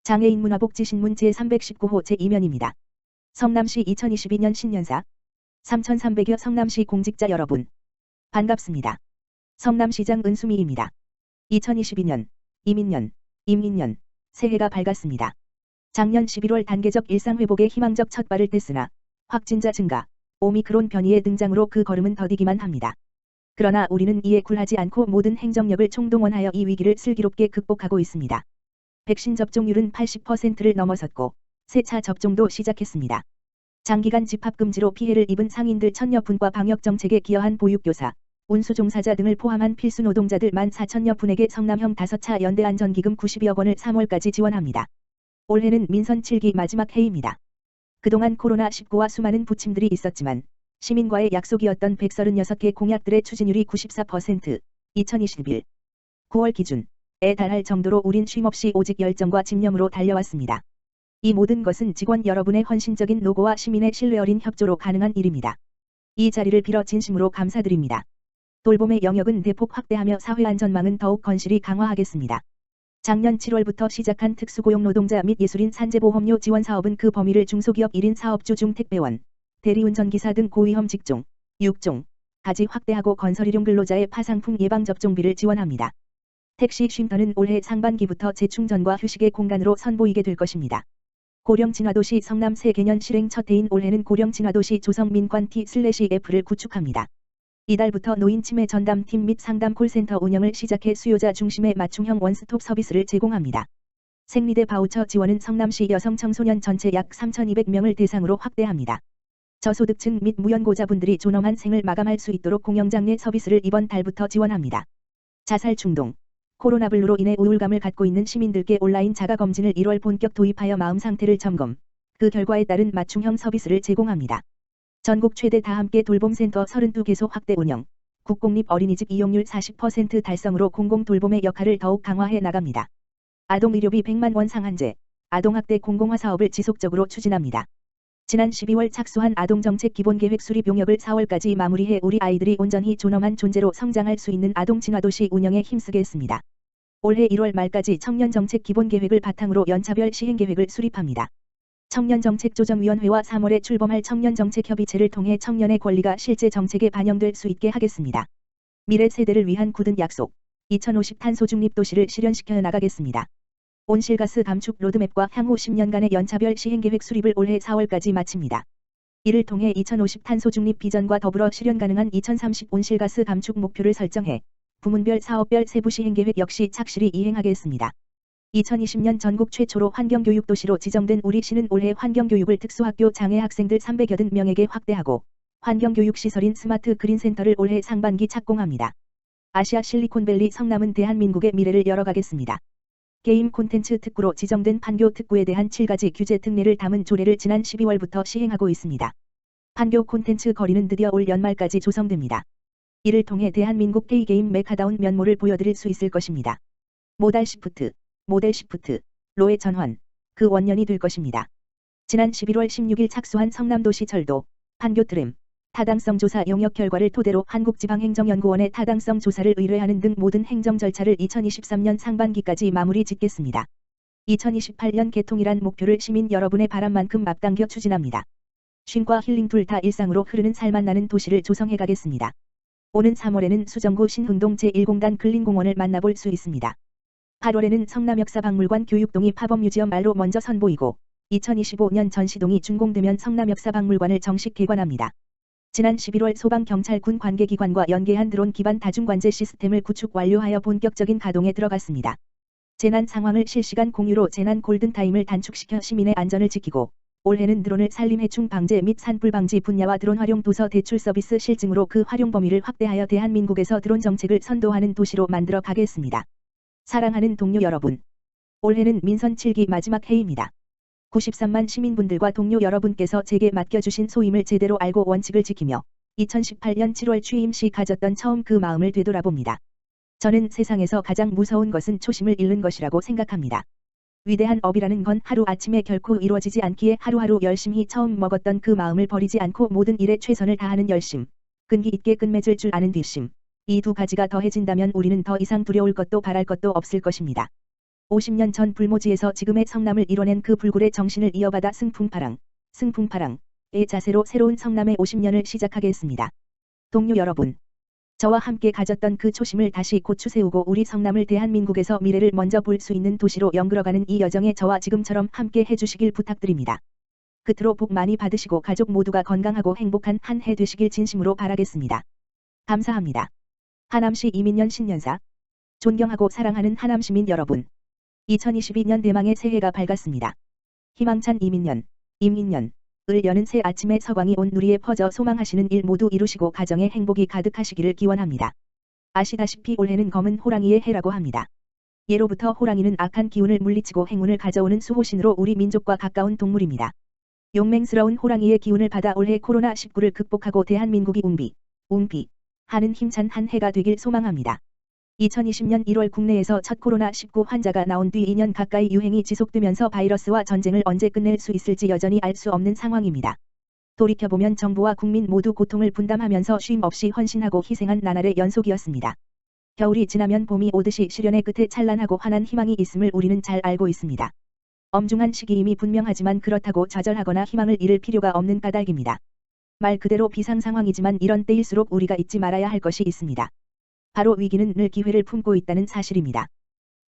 장애인 문화복지신문 제319호 제2면입니다. 성남시 2022년 신년사 3,300여 성남시 공직자 여러분 반갑습니다. 성남시장 은수미입니다. 2022년 이민년, 임민년 새해가 밝았습니다. 작년 11월 단계적 일상회복의 희망적 첫발을 뗐으나 확진자 증가, 오미크론 변이의 등장으로 그 걸음은 더디기만 합니다. 그러나 우리는 이에 굴하지 않고 모든 행정력을 총동원하여 이 위기를 슬기롭게 극복하고 있습니다. 백신 접종률은 80%를 넘어섰고 새 차 접종도 시작했습니다. 장기간 집합금지로 피해를 입은 상인들 1,000여 분과 방역정책에 기여한 보육교사, 운수종사자 등을 포함한 필수 노동자들 14,000여 분에게 성남형 5차 연대안전기금 92억 원을 3월까지 지원합니다. 올해는 민선 7기 마지막 해입니다. 그동안 코로나19와 수많은 부침들이 있었지만 시민과의 약속이었던 136개 공약들의 추진율이 94%, 2021 9월 기준에 달할 정도로 우린 쉼없이 오직 열정과 집념으로 달려왔습니다. 이 모든 것은 직원 여러분의 헌신적인 노고와 시민의 신뢰 어린 협조로 가능한 일입니다. 이 자리를 빌어 진심으로 감사드립니다. 돌봄의 영역은 대폭 확대하며 사회안전망은 더욱 건실히 강화하겠습니다. 작년 7월부터 시작한 특수고용 노동자 및 예술인 산재보험료 지원 사업은 그 범위를 중소기업 1인 사업주 중 택배원, 대리운전기사 등 고위험 직종, 6종까지 확대하고 건설일용 근로자의 파상풍 예방접종비를 지원합니다. 택시 쉼터는 올해 상반기부터 재충전과 휴식의 공간으로 선보이게 될 것입니다. 고령친화도시 성남 새 개년 실행 첫 해인 올해는 고령친화도시 조성민관 T/F를 구축합니다. 이달부터 노인 치매 전담팀 및 상담 콜센터 운영을 시작해 수요자 중심의 맞춤형 원스톱 서비스를 제공합니다. 생리대 바우처 지원은 성남시 여성 청소년 전체 약 3,200명을 대상으로 확대합니다. 저소득층 및 무연고자분들이 존엄한 생을 마감할 수 있도록 공영장례 서비스를 이번 달부터 지원합니다. 자살 충동, 코로나블루로 인해 우울감을 갖고 있는 시민들께 온라인 자가검진을 1월 본격 도입하여 마음 상태를 점검, 그 결과에 따른 맞춤형 서비스를 제공합니다. 전국 최대 다함께 돌봄센터 32개소 확대 운영, 국공립 어린이집 이용률 40% 달성으로 공공돌봄의 역할을 더욱 강화해 나갑니다. 아동의료비 100만 원 상한제, 아동학대 공공화 사업을 지속적으로 추진합니다. 지난 12월 착수한 아동정책 기본계획 수립 용역을 4월까지 마무리해 우리 아이들이 온전히 존엄한 존재로 성장할 수 있는 아동친화도시 운영에 힘쓰겠습니다. 올해 1월 말까지 청년정책 기본계획을 바탕으로 연차별 시행계획을 수립합니다. 청년정책조정위원회와 3월에 출범할 청년정책협의체를 통해 청년의 권리가 실제 정책에 반영될 수 있게 하겠습니다. 미래 세대를 위한 굳은 약속, 2050 탄소중립도시를 실현시켜 나가겠습니다. 온실가스 감축 로드맵과 향후 10년간의 연차별 시행계획 수립을 올해 4월까지 마칩니다. 이를 통해 2050 탄소중립 비전과 더불어 실현 가능한 2030 온실가스 감축 목표를 설정해 부문별 사업별 세부 시행계획 역시 착실히 이행하겠습니다. 2020년 전국 최초로 환경교육도시로 지정된 우리시는 올해 환경교육을 특수학교 장애 학생들 380명에게 확대하고 환경교육시설인 스마트 그린센터를 올해 상반기 착공합니다. 아시아 실리콘밸리 성남은 대한민국의 미래를 열어가겠습니다. 게임 콘텐츠 특구로 지정된 판교 특구에 대한 7가지 규제 특례를 담은 조례를 지난 12월부터 시행하고 있습니다. 판교 콘텐츠 거리는 드디어 올 연말까지 조성됩니다. 이를 통해 대한민국 K게임 메카다운 면모를 보여드릴 수 있을 것입니다. 모델 시프트, 로의 전환, 그 원년이 될 것입니다. 지난 11월 16일 착수한 성남도시철도, 판교 트램, 타당성 조사 용역 결과를 토대로 한국지방행정연구원에 타당성 조사를 의뢰하는 등 모든 행정 절차를 2023년 상반기까지 마무리 짓겠습니다. 2028년 개통이란 목표를 시민 여러분의 바람만큼 앞당겨 추진합니다. 쉼과 힐링 둘 다 일상으로 흐르는 살만 나는 도시를 조성해 가겠습니다. 오는 3월에는 수정구 신흥동 제1공단 근린공원을 만나볼 수 있습니다. 8월에는 성남역사박물관 교육동이 팝업뮤지엄 말로 먼저 선보이고 2025년 전시동이 준공되면 성남역사박물관을 정식 개관합니다. 지난 11월 소방경찰군 관계기관과 연계한 드론 기반 다중관제 시스템을 구축 완료하여 본격적인 가동에 들어갔습니다. 재난 상황을 실시간 공유로 재난 골든타임을 단축시켜 시민의 안전을 지키고 올해는 드론을 산림 해충 방제 및 산불 방지 분야와 드론 활용 도서 대출 서비스 실증으로 그 활용 범위를 확대하여 대한민국에서 드론 정책을 선도하는 도시로 만들어 가겠습니다. 사랑하는 동료 여러분, 올해는 민선 7기 마지막 해입니다. 93만 시민분들과 동료 여러분께서 제게 맡겨주신 소임을 제대로 알고 원칙을 지키며 2018년 7월 취임 시 가졌던 처음 그 마음을 되돌아봅니다. 저는 세상에서 가장 무서운 것은 초심을 잃는 것이라고 생각합니다. 위대한 업이라는 건 하루아침에 결코 이루어지지 않기에 하루하루 열심히 처음 먹었던 그 마음을 버리지 않고 모든 일에 최선을 다하는 열심, 끈기 있게 끝맺을 줄 아는 뒷심, 이 두 가지가 더해진다면 우리는 더 이상 두려울 것도 바랄 것도 없을 것입니다. 50년 전 불모지에서 지금의 성남을 이뤄낸 그 불굴의 정신을 이어받아 승풍파랑의 자세로 새로운 성남의 50년을 시작하겠습니다. 동료 여러분, 저와 함께 가졌던 그 초심을 다시 고추세우고 우리 성남을 대한민국에서 미래를 먼저 볼 수 있는 도시로 연결어가는 이 여정에 저와 지금처럼 함께 해주시길 부탁드립니다. 끝으로 복 많이 받으시고 가족 모두가 건강하고 행복한 한 해 되시길 진심으로 바라겠습니다. 감사합니다. 하남시 이민년 신년사, 존경하고 사랑하는 하남시민 여러분, 2022년 대망의 새해가 밝았습니다. 희망찬 임인년을 여는 새 아침에 서광이 온 누리에 퍼져 소망하시는 일 모두 이루시고 가정에 행복이 가득하시기를 기원합니다. 아시다시피 올해는 검은 호랑이의 해라고 합니다. 예로부터 호랑이는 악한 기운을 물리치고 행운을 가져오는 수호신으로 우리 민족과 가까운 동물입니다. 용맹스러운 호랑이의 기운을 받아 올해 코로나19를 극복하고 대한민국이 웅비 하는 힘찬 한 해가 되길 소망합니다. 2020년 1월 국내에서 첫 코로나19 환자가 나온 뒤 2년 가까이 유행이 지속되면서 바이러스와 전쟁을 언제 끝낼 수 있을지 여전히 알 수 없는 상황입니다. 돌이켜보면 정부와 국민 모두 고통을 분담하면서 쉼 없이 헌신하고 희생한 나날의 연속이었습니다. 겨울이 지나면 봄이 오듯이 시련의 끝에 찬란하고 환한 희망이 있음을 우리는 잘 알고 있습니다. 엄중한 시기임이 분명하지만 그렇다고 좌절하거나 희망을 잃을 필요가 없는 까닭입니다. 말 그대로 비상 상황이지만 이런 때일수록 우리가 잊지 말아야 할 것이 있습니다. 바로 위기는 늘 기회를 품고 있다는 사실입니다.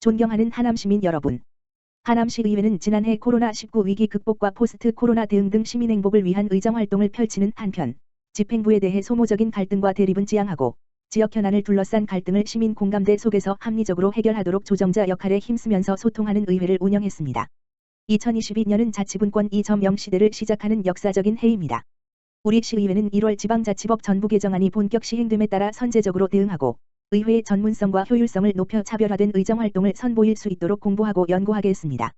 존경하는 하남시민 여러분, 하남시의회는 지난해 코로나19 위기 극복과 포스트 코로나 대응 등 시민 행복을 위한 의정활동을 펼치는 한편 집행부에 대해 소모적인 갈등과 대립은 지양하고 지역 현안을 둘러싼 갈등을 시민 공감대 속에서 합리적으로 해결하도록 조정자 역할에 힘쓰면서 소통하는 의회를 운영했습니다. 2022년은 자치분권 2.0 시대를 시작하는 역사적인 해입니다. 우리 시의회는 1월 지방자치법 전부 개정안이 본격 시행됨에 따라 선제적으로 대응하고 의회의 전문성과 효율성을 높여 차별화된 의정활동을 선보일 수 있도록 공부하고 연구하겠습니다.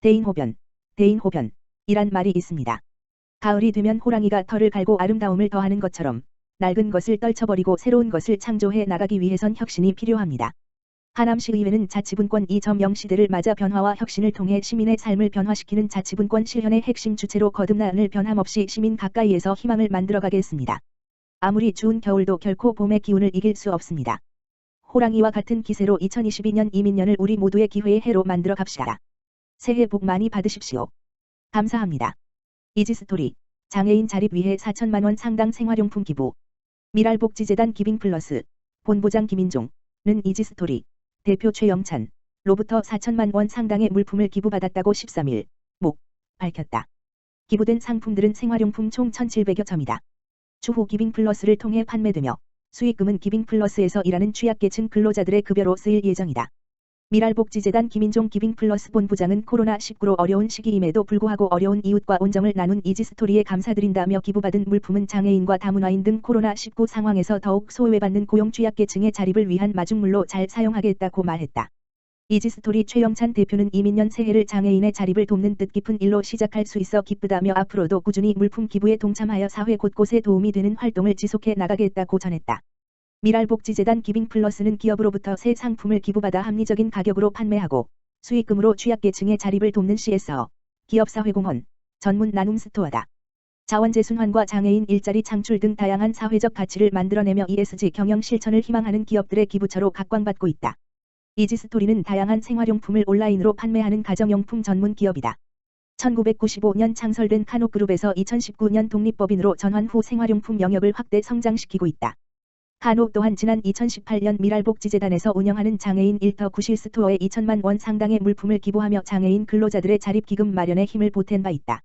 대인호변이란 말이 있습니다. 가을이 되면 호랑이가 털을 갈고 아름다움을 더하는 것처럼 낡은 것을 떨쳐버리고 새로운 것을 창조해 나가기 위해선 혁신이 필요합니다. 하남시의회는 자치분권 2.0 시대를 맞아 변화와 혁신을 통해 시민의 삶을 변화시키는 자치분권 실현의 핵심 주체로 거듭나는 변함없이 시민 가까이에서 희망을 만들어가겠습니다. 아무리 추운 겨울도 결코 봄의 기운을 이길 수 없습니다. 호랑이와 같은 기세로 2022년 이민년을 우리 모두의 기회의 해로 만들어 갑시다. 새해 복 많이 받으십시오. 감사합니다. 이지스토리, 장애인 자립 위해 4천만원 상당 생활용품 기부. 미랄복지재단 기빙플러스, 본부장 김인종은 이지스토리 대표 최영찬 로부터 4천만원 상당의 물품을 기부받았다고 13일 밝혔다. 기부된 상품들은 생활용품 총 1,700여 점이다. 추후 기빙플러스를 통해 판매되며 수익금은 기빙플러스에서 일하는 취약계층 근로자들의 급여로 쓰일 예정이다. 미랄복지재단 김인종 기빙플러스 본부장은 코로나19로 어려운 시기임에도 불구하고 어려운 이웃과 온정을 나눈 이지스토리에 감사드린다며 기부받은 물품은 장애인과 다문화인 등 코로나19 상황에서 더욱 소외받는 고용 취약계층의 자립을 위한 마중물로 잘 사용하겠다고 말했다. 이지스토리 최영찬 대표는 이민년 새해를 장애인의 자립을 돕는 뜻깊은 일로 시작할 수 있어 기쁘다며 앞으로도 꾸준히 물품 기부에 동참하여 사회 곳곳에 도움이 되는 활동을 지속해 나가겠다고 전했다. 미랄복지재단 기빙플러스는 기업으로부터 새 상품을 기부받아 합리적인 가격으로 판매하고 수익금으로 취약계층의 자립을 돕는 CSO, 기업사회공헌, 전문 나눔 스토어다. 자원재순환과 장애인 일자리 창출 등 다양한 사회적 가치를 만들어내며 ESG 경영 실천을 희망하는 기업들의 기부처로 각광받고 있다. 이지스토리는 다양한 생활용품을 온라인으로 판매하는 가정용품 전문 기업이다. 1995년 창설된 카노그룹에서 2019년 독립법인으로 전환 후 생활용품 영역을 확대 성장시키고 있다. 카노 또한 지난 2018년 미랄복지재단에서 운영하는 장애인 일터 구실 스토어에 2천만 원 상당의 물품을 기부하며 장애인 근로자들의 자립기금 마련에 힘을 보탠 바 있다.